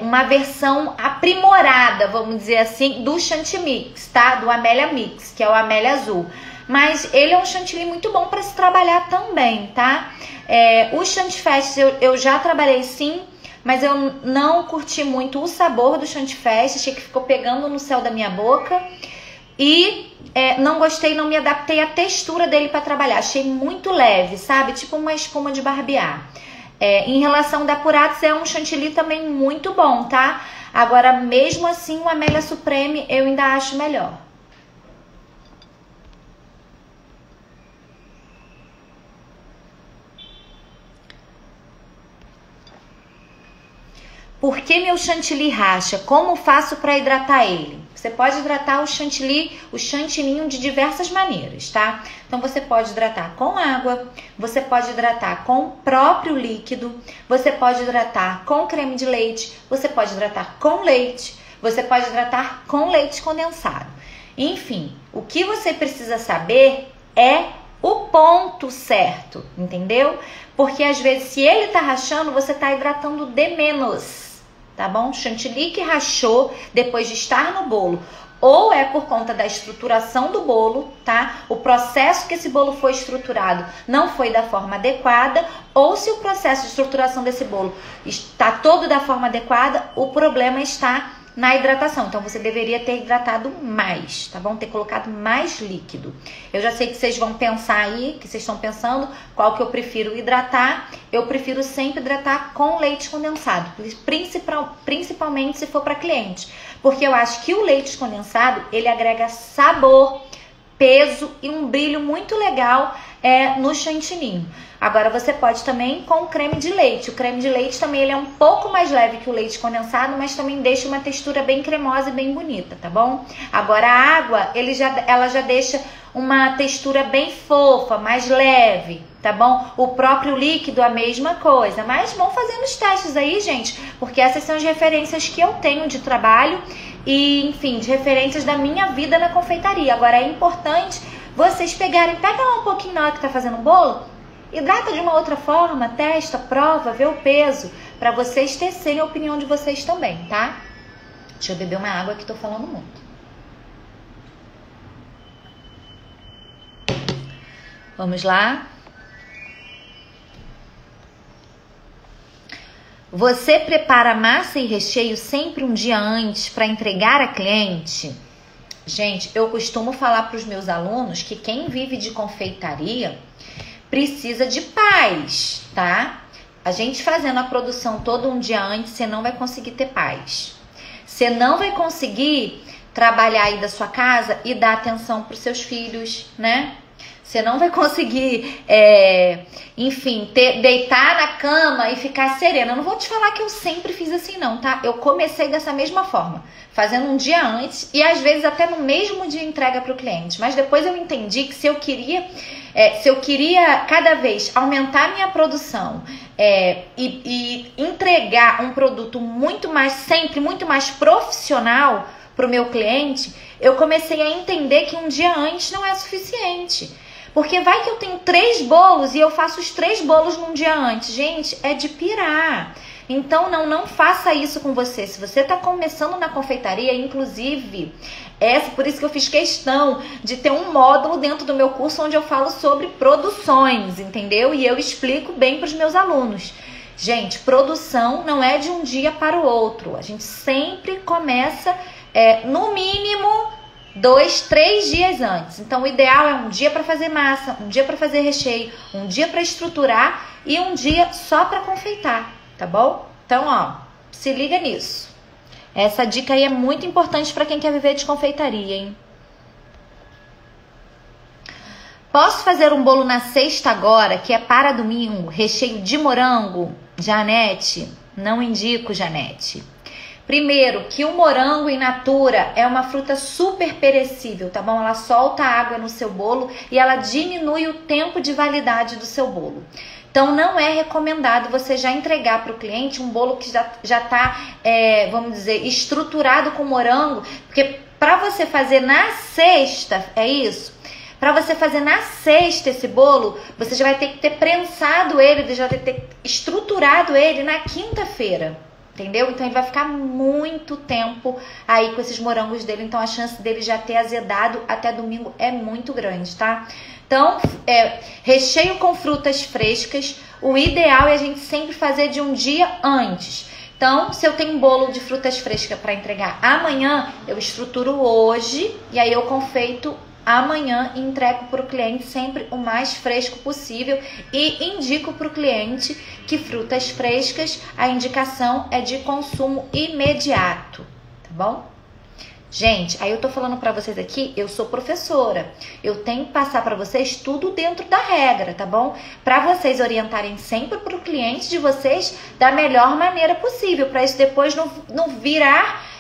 uma versão aprimorada, vamos dizer assim, do chantilly mix, tá? Do Amélia Mix, que é o Amélia Azul. Mas ele é um chantilly muito bom para se trabalhar também, tá? O chantifest eu já trabalhei sim, mas eu não curti muito o sabor do chantifest, achei que ficou pegando no céu da minha boca. E não gostei, não me adaptei à textura dele para trabalhar. Achei muito leve, sabe? Tipo uma espuma de barbear. Em relação da Puratos, é um chantilly também muito bom, tá? Agora, mesmo assim, o Amélia Supreme eu ainda acho melhor. Por que meu chantilly racha? Como faço para hidratar ele? Você pode hidratar o chantilly de diversas maneiras, tá? Então você pode hidratar com água, você pode hidratar com o próprio líquido, você pode hidratar com creme de leite, você pode hidratar com leite, você pode hidratar com leite condensado. Enfim, o que você precisa saber é o ponto certo, entendeu? Porque às vezes se ele tá rachando, você tá hidratando de menos. Tá bom? Chantilly que rachou depois de estar no bolo, ou é por conta da estruturação do bolo, tá? O processo que esse bolo foi estruturado não foi da forma adequada, ou se o processo de estruturação desse bolo está todo da forma adequada, o problema está na hidratação. Então você deveria ter hidratado mais, tá bom? Ter colocado mais líquido. Eu já sei que vocês vão pensar aí, que vocês estão pensando qual que eu prefiro hidratar. Eu prefiro sempre hidratar com leite condensado, principalmente se for para cliente, porque eu acho que o leite condensado ele agrega sabor, peso e um brilho muito legal no chantilly. Agora você pode também com creme de leite. O creme de leite também ele é um pouco mais leve que o leite condensado, mas também deixa uma textura bem cremosa e bem bonita, tá bom? Agora a água, ela já deixa uma textura bem fofa, mais leve, tá bom? O próprio líquido a mesma coisa. Mas vão fazendo os testes aí, gente, porque essas são as referências que eu tenho de trabalho e, enfim, de referências da minha vida na confeitaria. Agora é importante vocês pegarem, pega lá um pouquinho na hora que tá fazendo o bolo, hidrata de uma outra forma, testa, prova, vê o peso, pra vocês tecerem a opinião de vocês também, tá? Deixa eu beber uma água que tô falando muito. Vamos lá. Você prepara massa e recheio sempre um dia antes para entregar a cliente? Gente, eu costumo falar para os meus alunos que quem vive de confeitaria precisa de paz, tá? A gente fazendo a produção todo um dia antes, você não vai conseguir ter paz. Você não vai conseguir trabalhar aí da sua casa e dar atenção para os seus filhos, né? Você não vai conseguir, enfim, deitar na cama e ficar serena. Eu não vou te falar que eu sempre fiz assim não, tá? Eu comecei dessa mesma forma, fazendo um dia antes e às vezes até no mesmo dia entrega para o cliente. Mas depois eu entendi que se eu queria cada vez aumentar minha produção e entregar um produto sempre muito mais profissional para o meu cliente, eu comecei a entender que um dia antes não é suficiente. Porque vai que eu tenho 3 bolos e eu faço os 3 bolos num dia antes. Gente, é de pirar. Então, não faça isso com você. Se você está começando na confeitaria, inclusive, por isso que eu fiz questão de ter um módulo dentro do meu curso onde eu falo sobre produções, entendeu? E eu explico bem para os meus alunos. Gente, produção não é de um dia para o outro. A gente sempre começa, no mínimo, 2, 3 dias antes. Então, o ideal é um dia para fazer massa, um dia para fazer recheio, um dia para estruturar e um dia só para confeitar, tá bom? Então, se liga nisso. Essa dica aí é muito importante para quem quer viver de confeitaria, hein? Posso fazer um bolo na sexta agora, que é para domingo, recheio de morango? Janete, não indico, Janete. Primeiro, que o morango in natura é uma fruta super perecível, tá bom? Ela solta água no seu bolo e ela diminui o tempo de validade do seu bolo. Então, não é recomendado você já entregar para o cliente um bolo que já está, vamos dizer, estruturado com morango, porque para você fazer na sexta, para você fazer na sexta esse bolo, você já vai ter que ter prensado ele, já vai ter que ter estruturado ele na quinta-feira. Entendeu? Então ele vai ficar muito tempo aí com esses morangos dele. Então a chance dele já ter azedado até domingo é muito grande, tá? Então, recheio com frutas frescas. O ideal é a gente sempre fazer de um dia antes. Então, se eu tenho um bolo de frutas frescas para entregar amanhã, eu estruturo hoje e aí eu confeito amanhã e entrego para o cliente sempre o mais fresco possível e indico para o cliente que frutas frescas, a indicação é de consumo imediato, tá bom? Gente, aí eu tô falando para vocês aqui, eu sou professora, eu tenho que passar para vocês tudo dentro da regra, tá bom? Para vocês orientarem sempre para o cliente de vocês da melhor maneira possível, para isso depois não virar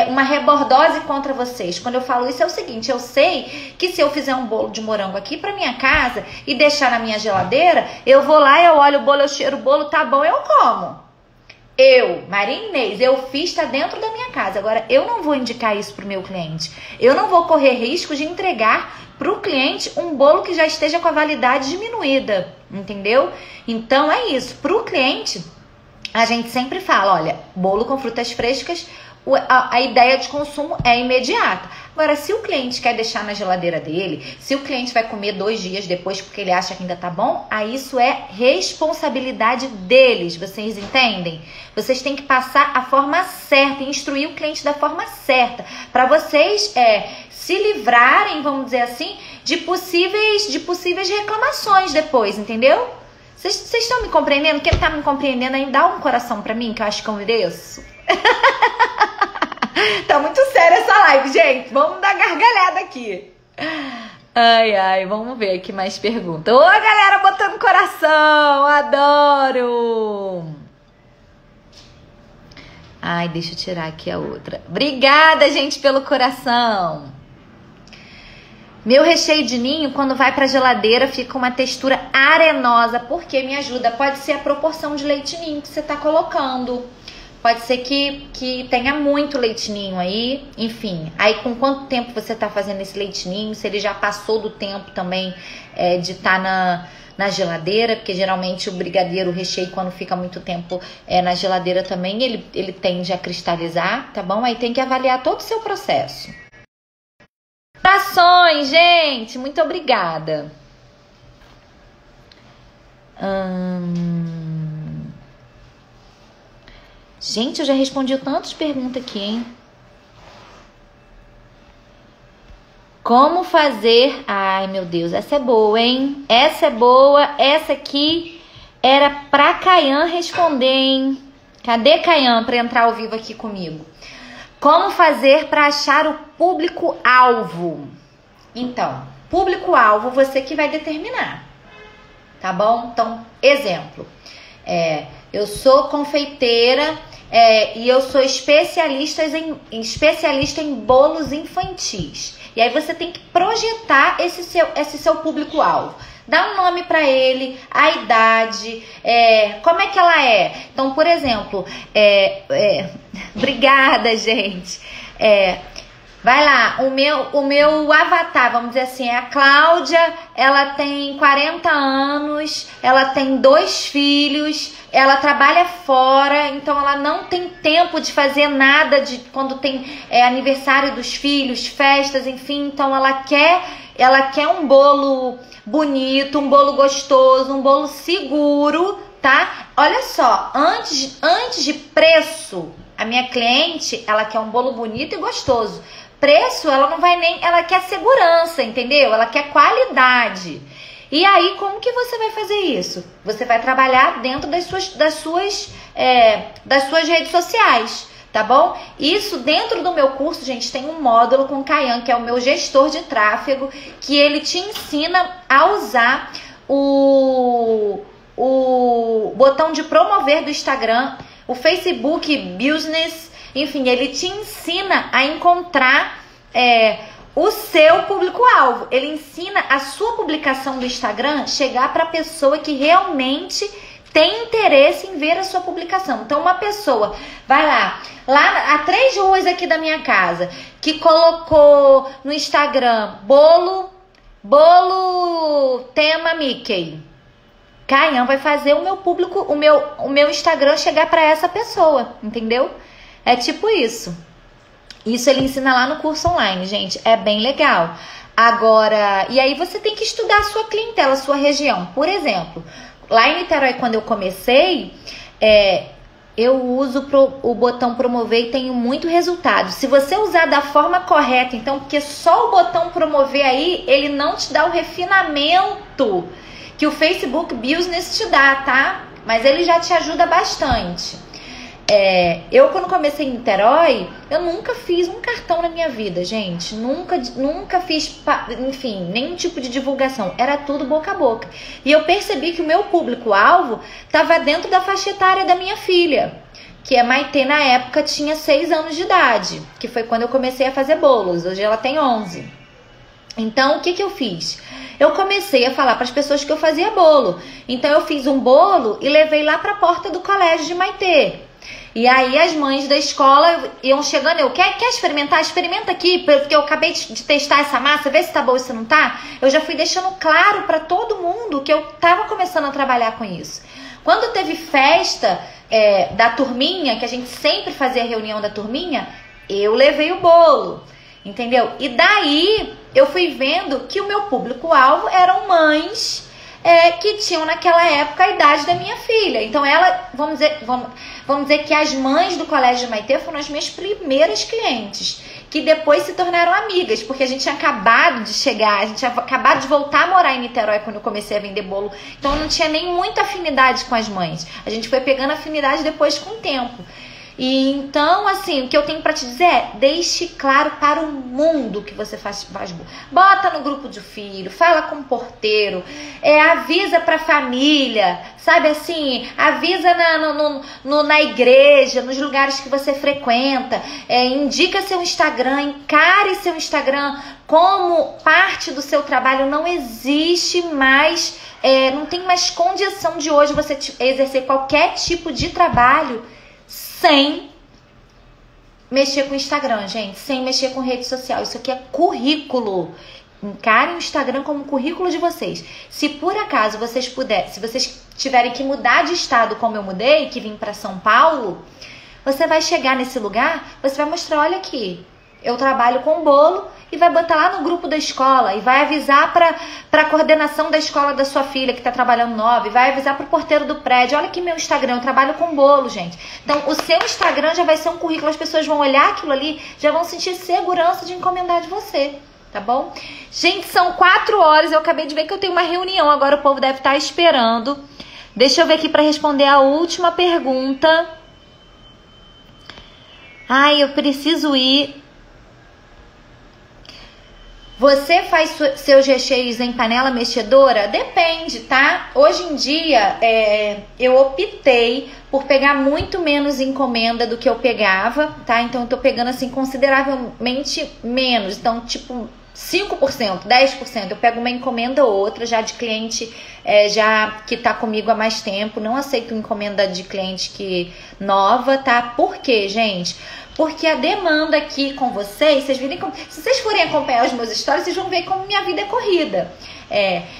uma rebordose contra vocês. Quando eu falo isso é o seguinte, eu sei que se eu fizer um bolo de morango aqui pra minha casa e deixar na minha geladeira, eu vou lá, eu olho o bolo, eu cheiro o bolo, tá bom, eu como. Maria Inês, eu fiz, tá dentro da minha casa. Agora, eu não vou indicar isso pro meu cliente. Eu não vou correr risco de entregar pro cliente um bolo que já esteja com a validade diminuída, entendeu? Então, é isso. Pro cliente, a gente sempre fala, olha, bolo com frutas frescas, a ideia de consumo é imediata. Agora, se o cliente quer deixar na geladeira dele, se o cliente vai comer 2 dias depois porque ele acha que ainda tá bom, aí isso é responsabilidade deles, vocês entendem? Vocês têm que passar a forma certa, instruir o cliente da forma certa, para vocês se livrarem, vamos dizer assim, de possíveis reclamações depois, entendeu? Vocês estão me compreendendo? Quem tá me compreendendo aí, dá um coração pra mim, que eu acho que eu mereço. Tá muito séria essa live, gente. Vamos dar gargalhada aqui. Ai, vamos ver aqui mais perguntas. Ô, galera botando coração, adoro. Ai, deixa eu tirar aqui a outra. Obrigada, gente, pelo coração. Meu recheio de ninho, quando vai pra geladeira, fica uma textura arenosa. Porque me ajuda. Pode ser a proporção de leite ninho que você tá colocando. Pode ser que tenha muito leite ninho aí, enfim. Aí com quanto tempo você tá fazendo esse leite ninho? Se ele já passou do tempo também de estar na geladeira, porque geralmente o brigadeiro, o recheio, quando fica muito tempo na geladeira também, ele tende a cristalizar, tá bom? Aí tem que avaliar todo o seu processo. Corações, gente! Muito obrigada. Gente, eu já respondi tantas perguntas aqui, hein? Como fazer... Ai, meu Deus, essa é boa, hein? Essa é boa. Essa aqui era pra Caian responder, hein? Cadê Caian pra entrar ao vivo aqui comigo? Como fazer pra achar o público-alvo? Então, público-alvo você que vai determinar, tá bom? Então, exemplo. Eu sou confeiteira e eu sou especialista em bolos infantis. E aí você tem que projetar esse seu público-alvo. Dá um nome para ele, a idade, como é que ela é. Então, por exemplo, obrigada, gente. Vai lá, o meu avatar, vamos dizer assim, é a Cláudia, ela tem 40 anos, ela tem 2 filhos, ela trabalha fora, então ela não tem tempo de fazer nada de quando tem aniversário dos filhos, festas, enfim, então ela quer um bolo bonito, um bolo gostoso, um bolo seguro, tá? Olha só, antes de preço, a minha cliente, ela quer um bolo bonito e gostoso. Preço, ela não vai nem... Ela quer segurança, entendeu? Ela quer qualidade. E aí, como que você vai fazer isso? Você vai trabalhar dentro das suas redes sociais, tá bom? Isso dentro do meu curso, gente, tem um módulo com o Caian, que é o meu gestor de tráfego, que ele te ensina a usar o botão de promover do Instagram, o Facebook Business. Enfim, ele te ensina a encontrar o seu público-alvo. Ele ensina a sua publicação do Instagram chegar para a pessoa que realmente tem interesse em ver a sua publicação. Então, uma pessoa vai lá a 3 ruas aqui da minha casa, que colocou no Instagram bolo tema Mickey. Caian vai fazer o meu público, o meu Instagram chegar para essa pessoa, entendeu? É tipo isso. Isso ele ensina lá no curso online, gente. É bem legal. Agora, e aí você tem que estudar a sua clientela, a sua região. Por exemplo, lá em Niterói, quando eu comecei, eu uso o botão promover e tenho muito resultado. Se você usar da forma correta, então, porque só o botão promover aí, ele não te dá o refinamento que o Facebook Business te dá, tá? Mas ele já te ajuda bastante. Eu, quando comecei em Niterói, eu nunca fiz um cartão na minha vida, gente. Nunca fiz, enfim, nenhum tipo de divulgação. Era tudo boca a boca. E eu percebi que o meu público-alvo estava dentro da faixa etária da minha filha, que a Maitê, na época, tinha 6 anos de idade, que foi quando eu comecei a fazer bolos. Hoje ela tem 11. Então, o que eu fiz? Eu comecei a falar para as pessoas que eu fazia bolo. Então, eu fiz um bolo e levei lá para a porta do colégio de Maitê. E aí as mães da escola iam chegando, quer experimentar? Experimenta aqui, porque eu acabei de testar essa massa, vê se tá boa ou se não tá. Eu já fui deixando claro para todo mundo que eu tava começando a trabalhar com isso. Quando teve festa da turminha, que a gente sempre fazia reunião da turminha, eu levei o bolo, entendeu? E daí eu fui vendo que o meu público-alvo eram mães que tinham naquela época a idade da minha filha. Então vamos dizer que as mães do Colégio de Maitê foram as minhas primeiras clientes, que depois se tornaram amigas, porque a gente tinha acabado de chegar, a gente tinha acabado de voltar a morar em Niterói quando eu comecei a vender bolo, então eu não tinha nem muita afinidade com as mães. A gente foi pegando afinidade depois com o tempo. E então, assim, o que eu tenho pra te dizer deixe claro para o mundo que você faz bolo. Bota no grupo de filho, fala com o porteiro, avisa pra família, sabe assim, avisa na igreja, nos lugares que você frequenta, indica seu Instagram, encare seu Instagram como parte do seu trabalho. Não existe mais, não tem mais condição de hoje você exercer qualquer tipo de trabalho sem mexer com o Instagram, gente. Sem mexer com rede social. Isso aqui é currículo. Encarem o Instagram como currículo de vocês. Se por acaso se vocês tiverem que mudar de estado como eu mudei, que vim para São Paulo, você vai chegar nesse lugar, você vai mostrar, olha aqui, eu trabalho com bolo, e vai botar lá no grupo da escola, e vai avisar para a coordenação da escola da sua filha que está trabalhando 9, vai avisar para o porteiro do prédio, olha aqui meu Instagram, eu trabalho com bolo, gente. Então o seu Instagram já vai ser um currículo, as pessoas vão olhar aquilo ali, já vão sentir segurança de encomendar de você, tá bom? Gente, são 4 horas, eu acabei de ver que eu tenho uma reunião, agora o povo deve estar esperando. Deixa eu ver aqui para responder a última pergunta. Ai, eu preciso ir. Você faz seus recheios em panela mexedora? Depende, tá? Hoje em dia, eu optei por pegar muito menos encomenda do que eu pegava, tá? Então, eu tô pegando, assim, consideravelmente menos. Então, tipo, 5%, 10%. Eu pego uma encomenda ou outra já de cliente já que tá comigo há mais tempo. Não aceito encomenda de cliente que nova, tá? Por quê, gente? Porque a demanda aqui com vocês, se vocês forem acompanhar os meus stories, vocês vão ver como minha vida é corrida.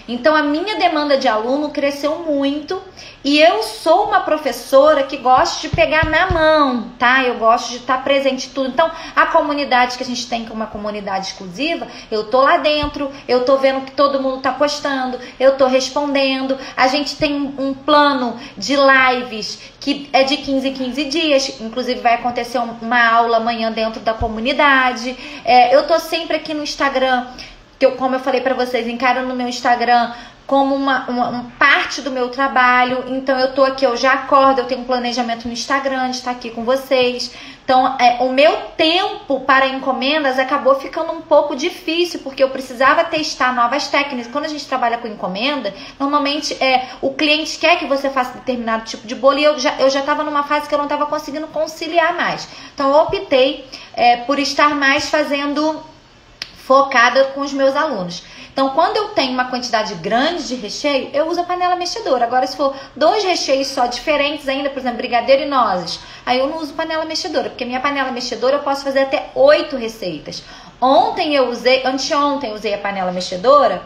Então a minha demanda de aluno cresceu muito e eu sou uma professora que gosta de pegar na mão, tá? Eu gosto de estar presente em tudo. Então a comunidade que a gente tem, que é uma comunidade exclusiva, eu tô lá dentro, eu tô vendo que todo mundo tá postando, eu tô respondendo. A gente tem um plano de lives que é de 15 em 15 dias, inclusive vai acontecer uma aula amanhã dentro da comunidade. Eu tô sempre aqui no Instagram, que como eu falei pra vocês, encaro no meu Instagram como uma parte do meu trabalho. Então eu tô aqui, eu já acordo, eu tenho um planejamento no Instagram de estar aqui com vocês. Então o meu tempo para encomendas acabou ficando um pouco difícil, porque eu precisava testar novas técnicas. Quando a gente trabalha com encomenda, normalmente o cliente quer que você faça determinado tipo de bolo, e eu já estava numa fase que eu não estava conseguindo conciliar mais. Então eu optei por estar mais focada com os meus alunos. Então, quando eu tenho uma quantidade grande de recheio, eu uso a panela mexedora. Agora, se for 2 recheios só diferentes ainda, por exemplo, brigadeiro e nozes, aí eu não uso panela mexedora, porque minha panela mexedora eu posso fazer até 8 receitas. Anteontem eu usei a panela mexedora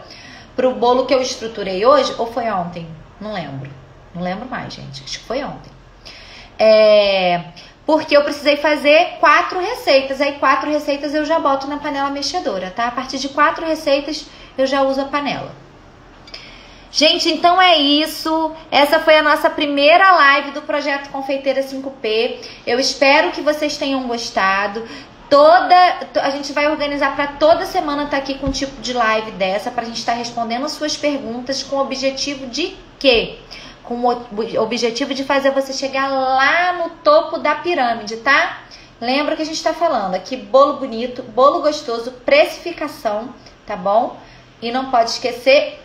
pro bolo que eu estruturei hoje, ou foi ontem? Não lembro. Não lembro mais, gente. Acho que foi ontem. Porque eu precisei fazer 4 receitas. Aí 4 receitas eu já boto na panela mexedora, tá? A partir de 4 receitas eu já uso a panela. Gente, então é isso. Essa foi a nossa primeira live do Projeto Confeiteira 5P. Eu espero que vocês tenham gostado. A gente vai organizar para toda semana estar aqui com um tipo de live dessa, para a gente estar respondendo suas perguntas com o objetivo de quê? Com o objetivo de fazer você chegar lá no topo da pirâmide, tá? Lembra que a gente tá falando aqui, bolo bonito, bolo gostoso, precificação, tá bom? E não pode esquecer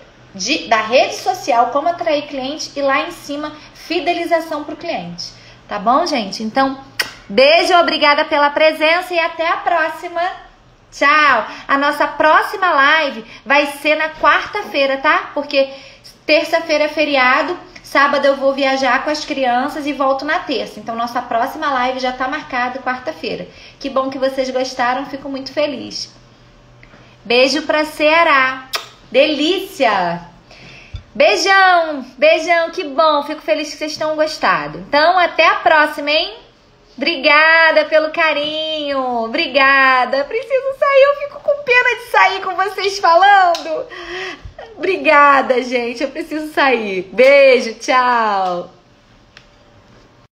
da rede social, como atrair cliente, e lá em cima, fidelização pro cliente, tá bom, gente? Então, beijo, obrigada pela presença e até a próxima. Tchau! A nossa próxima live vai ser na quarta-feira, tá? Porque terça-feira é feriado, sábado eu vou viajar com as crianças e volto na terça. Então, nossa próxima live já tá marcada quarta-feira. Que bom que vocês gostaram, fico muito feliz. Beijo pra Ceará. Delícia! Beijão, beijão, que bom. Fico feliz que vocês tenham gostado. Então, até a próxima, hein? Obrigada pelo carinho. Obrigada. Preciso sair, eu fico com pena de sair com vocês falando. Obrigada, gente. Eu preciso sair. Beijo, tchau.